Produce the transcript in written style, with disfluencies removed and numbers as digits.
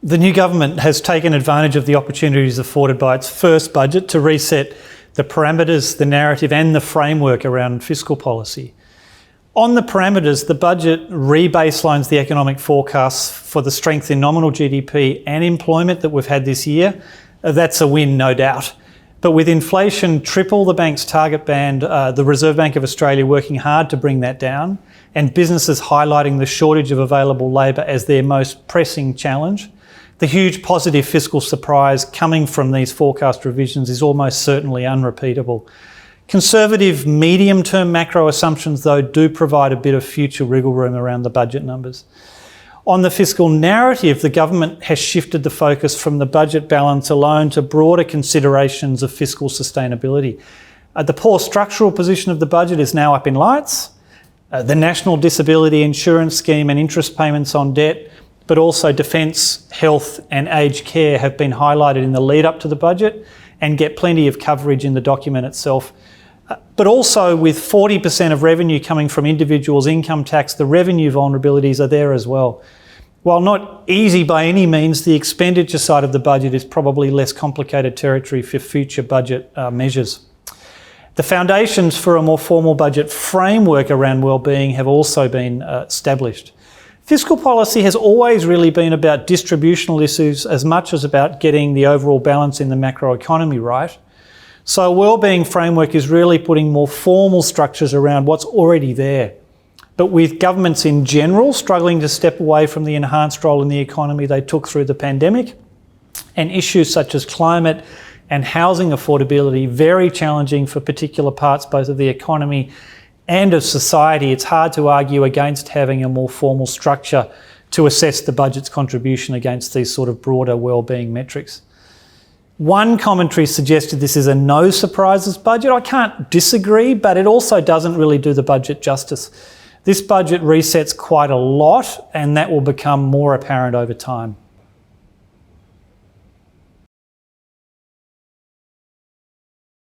The new government has taken advantage of the opportunities afforded by its first budget to reset the parameters, the narrative and the framework around fiscal policy. On the parameters, the budget re-baselines the economic forecasts for the strength in nominal GDP and employment that we've had this year. That's a win, no doubt. But with inflation triple the bank's target band, the Reserve Bank of Australia working hard to bring that down, and businesses highlighting the shortage of available labour as their most pressing challenge, the huge positive fiscal surprise coming from these forecast revisions is almost certainly unrepeatable. Conservative medium-term macro assumptions, though, do provide a bit of future wriggle room around the budget numbers. On the fiscal narrative, the government has shifted the focus from the budget balance alone to broader considerations of fiscal sustainability. The poor structural position of the budget is now up in lights. The National Disability Insurance Scheme and interest payments on debt, but also defence, health and aged care have been highlighted in the lead up to the budget and get plenty of coverage in the document itself. But also with 40% of revenue coming from individuals' income tax, the revenue vulnerabilities are there as well. While not easy by any means, the expenditure side of the budget is probably less complicated territory for future budget measures. The foundations for a more formal budget framework around wellbeing have also been established. Fiscal policy has always really been about distributional issues as much as about getting the overall balance in the macroeconomy right. So a wellbeing framework is really putting more formal structures around what's already there. But with governments in general struggling to step away from the enhanced role in the economy they took through the pandemic, and issues such as climate and housing affordability very challenging for particular parts both of the economy and of society, it's hard to argue against having a more formal structure to assess the budget's contribution against these sort of broader wellbeing metrics. One commentary suggested this is a no surprises budget. I can't disagree, but it also doesn't really do the budget justice. This budget resets quite a lot, and that will become more apparent over time.